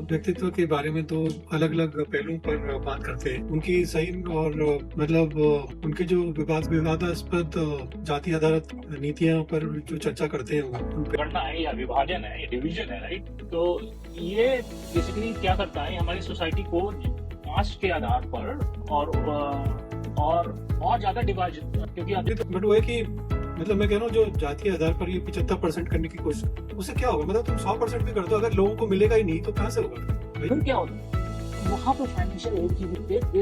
व्यक्तित्व के बारे में तो अलग-अलग पहलुओं पर बात करते हैं। उनकी सही और मतलब उनके जो विवादास्पद जाति आधारित नीतियाँ पर जो चर्चा करते हैं उन पे गणना है या विभाजन है या डिवीजन है, राइट? तो ये बेसिकली क्या करता है, हमारी सोसाइटी को कास्ट के आधार पर और ज्यादा डिवाइड, क्योंकि बट वो है कि मतलब मैं कह रहा हूँ जो जातीय आधार पर ये 75% करने की कोशिश, उससे क्या होगा? मतलब तुम 100% भी कर दो, अगर लोगों को मिलेगा ही नहीं तो कहाँ से होगा? फिर क्या होता है वहाँ पे फाइनेंशियल एड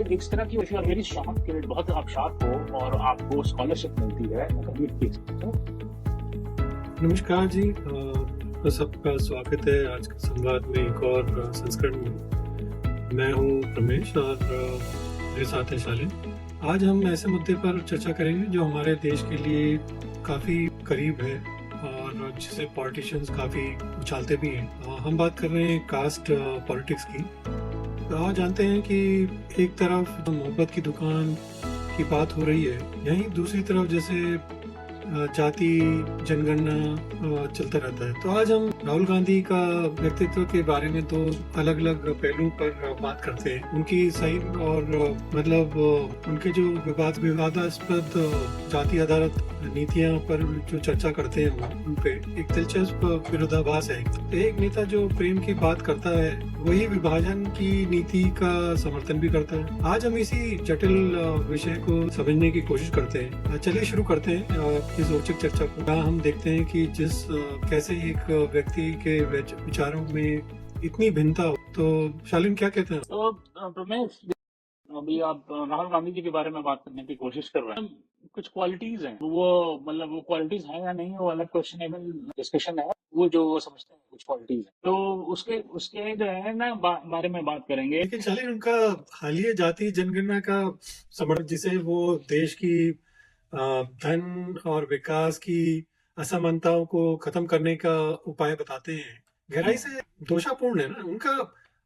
की इस तरह की वेरी शार्प, बहुत आप शार्प हो और आपको स्कॉलरशिप मिलती है। नमस्कार जी, तो सबका स्वागत है आज के संवाद में एक और संस्करण में। मैं हूँ रमेश और मेरे साथ है शालिन। आज हम ऐसे मुद्दे पर चर्चा करेंगे जो हमारे देश के लिए काफ़ी करीब है और जिसे पॉलिटिशियंस काफ़ी उछालते भी हैं। हम बात कर रहे हैं कास्ट पॉलिटिक्स की। तो आप जानते हैं कि एक तरफ मोहब्बत की दुकान की बात हो रही है, यहीं दूसरी तरफ जैसे जाति जनगणना चलता रहता है। तो आज हम राहुल गांधी का व्यक्तित्व के बारे में तो अलग अलग पहलुओं पर बात करते हैं। उनकी सही और मतलब उनके जो विवादास्पद जाति आधारित नीतियां पर जो चर्चा करते हैं उन पे एक दिलचस्प विरोधाभास है। तो एक नेता जो प्रेम की बात करता है वही विभाजन की नीति का समर्थन भी करता है। आज हम इसी जटिल विषय को समझने की कोशिश करते हैं। चलिए शुरू करते हैं इस रोचक चर्चा को। जहाँ हम देखते हैं कि कैसे एक व्यक्ति के विचारों में इतनी भिन्नता हो। तो शालिन क्या कहते हैं? तो रमेश, अभी आप राहुल गांधी जी के बारे में बात करने की कोशिश कर रहे हैं। कुछ क्वालिटीज हैं, वो मतलब वो क्वालिटीज हैं या नहीं, वो अलग क्वेश्चनेबल डिस्कशन है। वो जो वो समझते हैं कुछ क्वालिटीज है, तो उसके उसके जो है ना बारे में बात करेंगे। लेकिन शालिन उनका हालिया जाति जनगणना का समर्थन, जिसे वो देश की धन और विकास की असमानताओं को खत्म करने का उपाय बताते हैं, गहराई से दोषापूर्ण है ना। उनका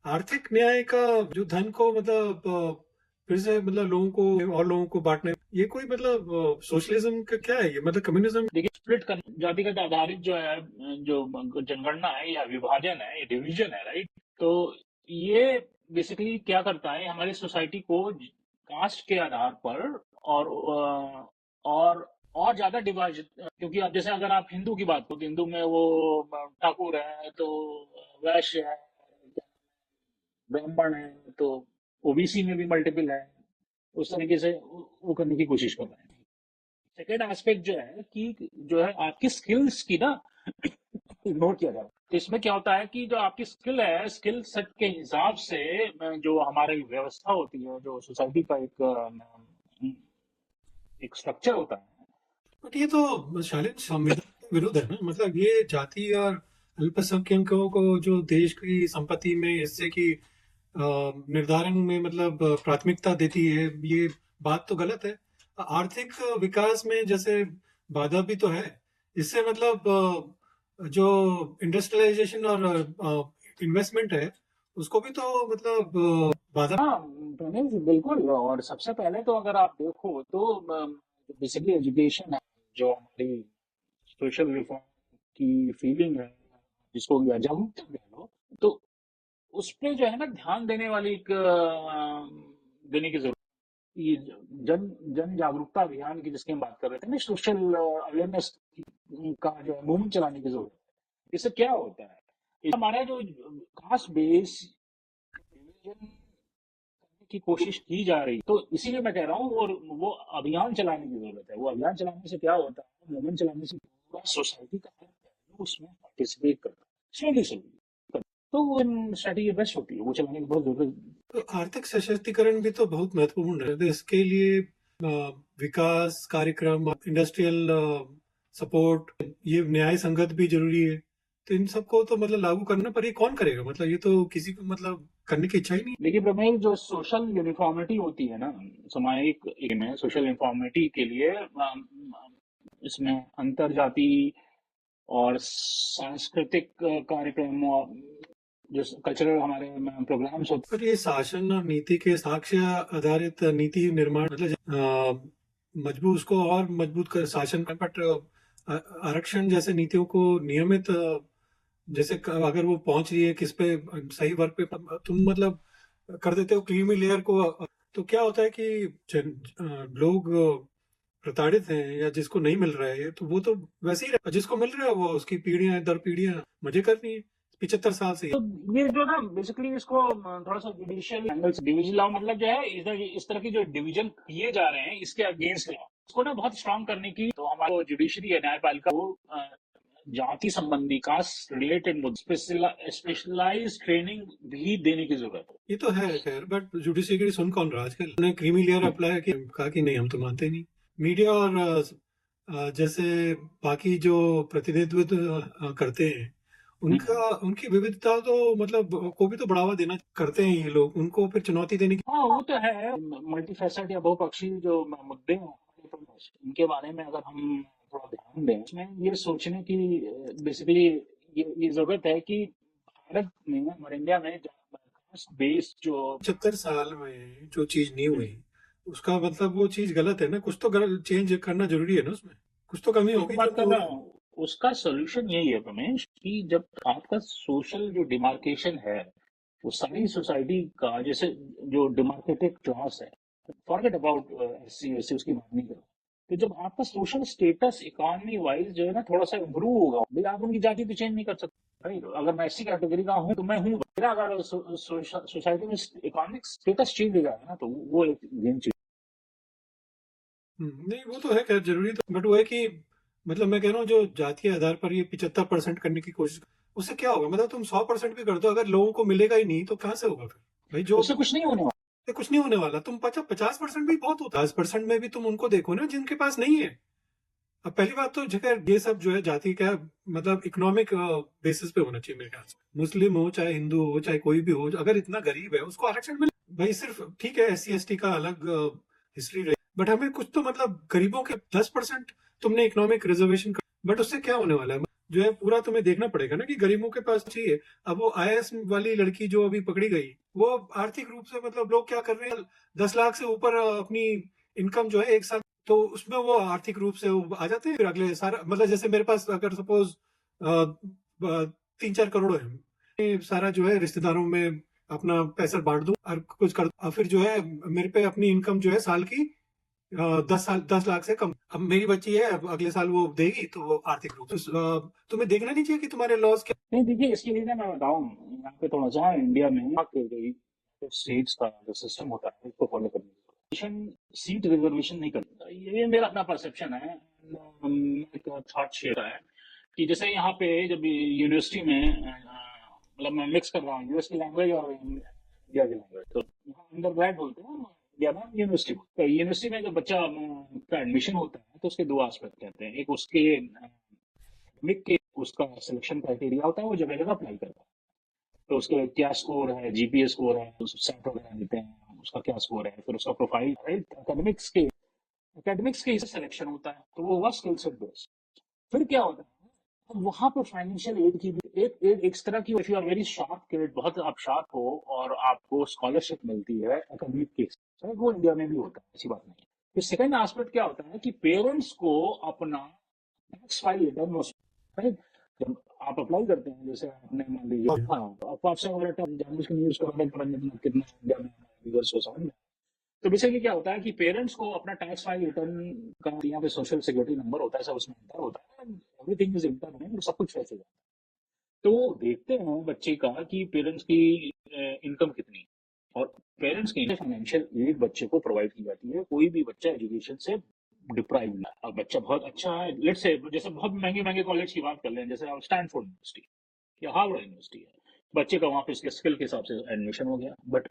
आर्थिक न्याय का जो धन को मतलब फिर से मतलब लोगों को और लोगों को बांटने, ये कोई मतलब सोशलिज्म का क्या है? ये मतलब कम्युनिज्म। देखिए, स्प्लिट कर जातिगत आधारित जो है, जो जनगणना है या विभाजन है या डिवीजन है, राइट? तो ये बेसिकली क्या करता है, हमारी सोसाइटी को कास्ट के आधार पर और ज्यादा डिवाइड, क्योंकि अब जैसे अगर आप हिंदू की बात करो तो हिंदू में वो ठाकुर है, तो वैश्य है, ब्राह्मण है, तो ओबीसी में भी मल्टीपल है। उस तरीके से वो करने की कोशिश कर रहे हैं। सेकेंड एस्पेक्ट जो है कि जो है आपकी स्किल्स की ना इग्नोर किया जाता है। तो इसमें क्या होता है कि जो आपकी स्किल है, स्किल सेट के हिसाब से जो हमारी व्यवस्था होती है, जो सोसाइटी का एक स्ट्रक्चर होता है। बट ये तो शालिन संविधान के विरुद्ध है ना। मतलब ये जाति और अल्पसंख्यकों को जो देश की संपत्ति में हिस्से की निर्धारण में मतलब प्राथमिकता देती है, ये बात तो गलत है। आर्थिक विकास में जैसे बाधा भी तो है। इससे मतलब जो इंडस्ट्रियलाइजेशन और इन्वेस्टमेंट है उसको भी तो मतलब बाधा। हाँ रमेश जी, बिल्कुल। और सबसे पहले तो अगर आप देखो तो बेसिकली एजुकेशन है, जो हमारी सोशल रिफॉर्म की फीलिंग है, जिसको जागरूकता कह लो, तो उस पे जो है ना ध्यान देने वाली एक देने की जरूरत। ये जन जन जागरूकता अभियान की जिसकी हम बात कर रहे थे ना, सोशल अवेयरनेस का जो है मूवमेंट चलाने की जरूरत है। इससे क्या होता है, हमारा जो कास्ट बेस की कोशिश की जा रही, तो इसीलिए मैं कह रहा हूँ, और वो अभियान चलाने की जरूरत है। वो अभियान चलाने से क्या होता है, मूवमेंट चलाने से पूरा सोसाइटी का हर पहलू उसमें पार्टिसिपेट करता है, स्लोली स्लोली। तो वो स्ट्रेटेजी बेस्ट होती है, वो चलाने की बहुत जरूरत है। तो आर्थिक सशक्तिकरण भी तो बहुत महत्वपूर्ण है। तो इसके लिए विकास कार्यक्रम, इंडस्ट्रियल सपोर्ट, ये न्याय संगत भी जरूरी है। तो इन सबको तो मतलब लागू करना, पर ये कौन करेगा? मतलब ये तो किसी को मतलब करने की इच्छा ही नहीं। देखिए प्रमेय, जो सोशल यूनिफॉर्मिटी होती है ना, सामाजिक में सोशल यूनिफॉर्मिटी के लिए इसमें अंतर जाति और सांस्कृतिक कार्यक्रम और जो कल्चरल हमारे प्रोग्राम्स होते पर ये शासन और नीति के साक्ष्य आधारित नीति निर्माण मतलब मजबूत, उसको और मजबूत कर शासन, बट आरक्षण जैसे नीतियों को नियमित जैसे अगर वो पहुंच रही है किस पे, सही वर्क पे तुम मतलब कर देते हो क्रीमी लेयर को, तो क्या होता है कि लोग प्रताड़ित हैं या जिसको नहीं मिल रहा है तो वो तो वैसे ही रहे, जिसको मिल रहा है वो उसकी पीढ़ियां दर पीढ़ियां मजे कर रही है 75 साल से। तो ये जो ना बेसिकली इसको थोड़ा सा जुडिशियल एंगल से, डिविजन लॉ मतलब जो है इस तरह की जो डिवीजन किए जा रहे हैं इसके अगेंस्ट लॉ, उसको ना बहुत स्ट्रांग करने की तो हमारा जुडिशरी है, न्यायपालिका, वो जाति संबंधी, कास्ट रिलेटेड स्पेशलाइज ट्रेनिंग भी देने की जरूरत है। ये तो है खैर, बट जुडिशियरी सुन कौन रहा आजकल। उन्होंने क्रीमी लेयर अप्लाई किया, कहा कि नहीं हम तो मानते नहीं। मीडिया और जैसे बाकी जो प्रतिनिधित्व करते हैं उनका, उनकी विविधता तो मतलब को भी तो बढ़ावा देना करते हैं ये लोग, उनको फिर चुनौती देने की। हाँ वो तो है, मल्टीफेसेट या बहुपक्षीय जो मुद्दे हैं इनके बारे में अगर हम थोड़ा ध्यान दें, इसमें ये सोचने की बेसिकली ये जरूरत है कि भारत में, हमारे इंडिया में बेस्ड जो 75 साल में जो चीज नहीं हुई उसका मतलब वो चीज गलत है ना, कुछ तो चेंज करना जरूरी है ना, उसमें कुछ तो कमी होगी बात जो नहीं कर हो रहा रहा। हूँ, उसका सोल्यूशन यही है रमेश कि जब आपका सोशल जो डिमार्केशन है, वो सारी सोसाइटी का, जैसे जो डिमार्केटेड क्लास है, फॉरगेट अबाउट एससी एससी, उसकी बात नहीं करो, तो जब आपका सोशल स्टेटस इकोनॉमी वाइज जो है ना थोड़ा सा इम्प्रूव होगा, भाई आप उनकी जाति तो चेंज नहीं कर सकते। भाई अगर मैं एससी कैटेगरी का हूँ तो मैं हूँ, मेरा अगर सोसाइटी में इकोनॉमिक स्टेटस चेंज हो जाएगा ना तो वो एक गेम चेंज। नहीं वो तो है खैर जरूरी, तो बट वो है कि मतलब मैं कह रहा हूँ जो जातीय आधार पर ये 75% करने की कोशिश, उससे क्या होगा, मतलब तुम 100% भी कर दो, अगर लोगों को मिलेगा ही नहीं तो कहाँ से होगा फिर भाई, जो उससे कुछ नहीं होने वाला। कुछ नहीं होने वाला। तुम 50% भी बहुत होता है, 50% में भी तुम उनको देखो ना जिनके पास नहीं है। अब पहली बात तो जगह ये सब जो है जाति का मतलब इकोनॉमिक बेसिस पे होना चाहिए मेरे ख्याल से, मुस्लिम हो चाहे हिंदू हो चाहे कोई भी हो, अगर इतना गरीब है उसको आरक्षण मिले भाई। सिर्फ ठीक है एस सी एस टी का अलग हिस्ट्री रही, बट हमें कुछ तो मतलब गरीबों के 10% तुमने इकोनॉमिक रिजर्वेशन कर, बट उससे क्या होने वाला है जो है पूरा तुम्हें देखना पड़ेगा ना कि गरीबों के पास चाहिए। अब वो आईएएस वाली लड़की जो अभी पकड़ी गई, वो आर्थिक रूप से मतलब लोग क्या कर रहे हैं, 10 लाख से ऊपर अपनी इनकम जो है एक साल, तो उसमें वो आर्थिक रूप से वो आ जाते हैं। फिर अगले सारा मतलब जैसे मेरे पास अगर सपोज 3-4 करोड़ है, ये सारा जो है रिश्तेदारों में अपना पैसा बांट दूं और कुछ कर, और फिर जो है मेरे पे अपनी इनकम जो है साल की 10 लाख से कम, अब मेरी बच्ची है, अब अगले साल वो देगी तो वो आर्थिक रूप से तुम्हें देखना नहीं चाहिए कि तुम्हारे लॉस क्या। नहीं देखिए, इसके लिए ना मैं बताऊं, यहाँ पे थोड़ा सा इंडिया में स्टेट्स का जो सिस्टम होता है उसको फॉलो करने की, सीट रिजर्वेशन नहीं करता, ये मेरा अपना परसेप्शन है। एक थॉट शेयर है कि जैसे यहाँ पे जब यूनिवर्सिटी में मतलब मैं मिक्स कर रहा हूँ यूएस की लैंग्वेज और इंडिया की लैंग्वेज, तो यहाँ अंडर ग्रेड बोलते हैं, इंडिया में यूनिवर्सिटी, तो यूनिवर्सिटी में जब बच्चा का एडमिशन होता है तो उसके दो एस्पेक्ट रहते हैं, एक उसके मिक के उसका सिलेक्शन क्राइटेरिया होता है, वो जगह जगह अप्लाई करता है, तो उसके क्या स्कोर है, जीपीए स्कोर है, सेट वगैरह देते हैं, उसका क्या स्कोर है, फिर उसका प्रोफाइल है, एकेडमिक्स के हिसाब से सिलेक्शन होता है, तो वो हुआ स्किल सेट बेस्ड। फिर क्या होता है, अब वहां पर फाइनेंशियल एड की भी एक तरह की, if you are very sharp kid, बहुत आप शार्प हो और आपको स्कॉलरशिप मिलती है एकेडमिक के हिसाब से, वो इंडिया में भी होता है, ऐसी बात नहीं है। फिर सेकंड एस्पेक्ट क्या होता है कि पेरेंट्स को अपना टैक्स फाइल रिटर्न, राइट, जब आप अप्लाई करते हैं, जैसे आपने मान लीजिए, हाँ, तो आपसे अगर जानबूझ के न्यूज को कितना इंडिया में व्यूअर्स को समझ में, तो बेसिकली क्या होता है कि पेरेंट्स को अपना टैक्स फाइल रिटर्न का यहाँ पे सोशल सिक्योरिटी नंबर होता है, सब उसमें इंटर होता है, एवरीथिंग इज इंटर में, सब कुछ वैसे जाता है। तो देखते हैं बच्चे का कि पेरेंट्स की इनकम कितनी है, और पेरेंट्स की फाइनेंशियल एड बच्चे को प्रोवाइड की जाती है, कोई भी बच्चा एजुकेशन से डिप्राइव ना। अब बच्चा बहुत अच्छा है, लेट्स से जैसे बहुत महंगे महंगे कॉलेज की बात कर लें, जैसे आप स्टैनफोर्ड यूनिवर्सिटी या हार्वर्ड यूनिवर्सिटी है, बच्चे का वहाँ पे इसके स्किल के हिसाब से एडमिशन हो गया, बट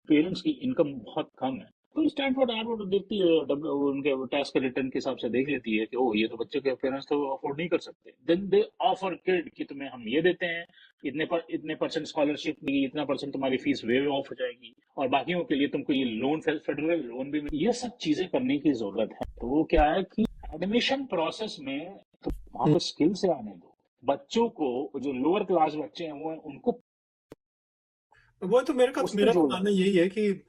पेरेंट्स की इनकम बहुत कम है, तो स्टैनफोर्ड हार्वर्ड देखती है, उनके टैक्स के रिटर्न के हिसाब से देख लेती है कि ओ ये तो बच्चे के पेरेंट्स तो अफोर्ड नहीं कर सकते, देन दे ऑफर किड कि तुम्हें हम ये देते हैं, इतने परसेंट स्कॉलरशिप मिलेगी, इतना परसेंट तुम्हारी फीस वेव ऑफ हो जाएगी, और बाकियों के लिए तुमको ये लोन, फेडरल लोन भी मिलेगी, ये सब चीजें करने की जरूरत है। तो वो क्या है कि एडमिशन प्रोसेस में तो वहां पर स्किल से आने दो बच्चों को, जो लोअर क्लास बच्चे हैं वो उनको वो तो उस पर मेरा तो जोड़ मानना दो, यही है कि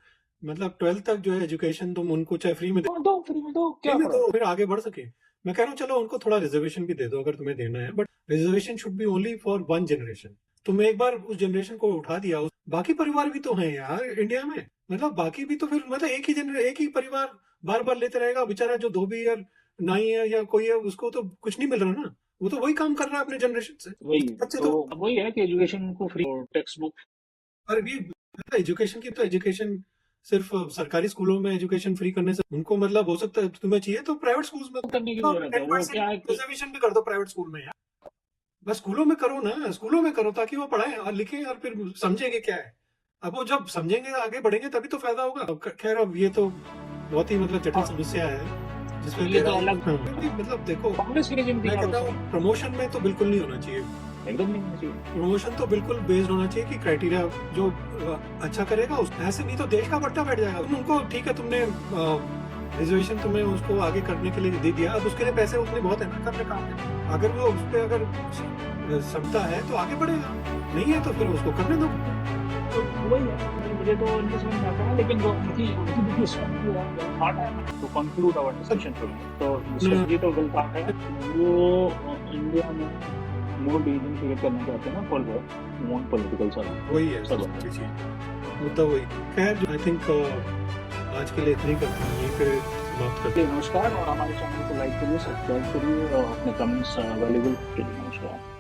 मतलब 12th तक जो है एजुकेशन तुम उनको चाहे फ्री में तो फ्री में दो, फ्री क्या में फर्क दो है। फिर आगे बढ़ सके। मैं कह रहा हूँ चलो उनको थोड़ा रिजर्वेशन भी दे दो अगर तुम्हें देना है, but reservation should be only for one generation. तुमने एक बार उस जनरेशन को उठा दिया, बाकी परिवार भी तो हैं यार इंडिया में। मतलब बाकी भी तो फिर मतलब एक ही परिवार बार बार लेते रहेगा। बेचारा जो धोबी या नाई है या कोई है, उसको तो कुछ नहीं मिल रहा ना, वो तो वही काम कर रहा है अपने जनरेशन से। वही बच्चे तो, तो अब वही है कि एजुकेशन को फ्री और टेक्स्ट बुक और भी एजुकेशन की तो एजुकेशन सिर्फ सरकारी स्कूलों में एजुकेशन फ्री करने से उनको मतलब हो सकता है तुम्हें चाहिए तो प्राइवेट स्कूल में करने की तो जरूरत है। वो 10% क्या है कि रिजर्वेशन भी कर दो प्राइवेट स्कूल में यार। बस स्कूलों में करो ना, स्कूलों में करो ताकि वो पढ़ाएं और लिखें और फिर समझेंगे क्या है। अब वो जब समझेंगे आगे बढ़ेंगे तभी तो फायदा होगा। अब खैर अब ये तो बहुत ही मतलब जटिल हाँ, समस्या है जिसमें ये तो गहराई अलग हाँ, क्योंकि मतलब देखो कांग्रेस की रेजिम थी मैं यार उस कहता हूँ समय, प्रमोशन में तो बिल्कुल नहीं होना चाहिए। एकदम नहीं होना चाहिए। प्रमोशन तो बिल्कुल बेस्ड होना चाहिए कि क्राइटेरिया जो अच्छा करेगा उस ऐसे, नहीं तो देश का पट्टा बैठ जाएगा। तुम उनको ठीक है तुमने रिजर्वेशन तुम्हें उसको आगे करने के लिए दे दिया, अब उसके लिए पैसे उतने बहुत है ना करने काम में। अगर वो उस पर अगर क्षमता है तो आगे बढ़ेगा, नहीं है तो फिर उसको करने दो। तो वही है, मुझे तो इनके समझ में आता है, लेकिन जो उनकी उनकी देखिए स्ट्रेटजी है, थॉट है to conclude our discussion today. तो स्ट्रेटजी तो वेल थॉट है। वो इंडिया में मोर डिवीजन क्रिएट करना चाहते हैं ना फॉर द मोर पॉलिटिकल सर्व वही है चलो सबसे चीज मुद्दा वही। खैर आई थिंक आज के लिए इतनी करते हैं, यहीं पे समाप्त करते नमस्कार, और हमारे चैनल को लाइक करिए, सब्सक्राइब करिए और अपने कमेंट्स अवेलेबल करिए। नमस्कार।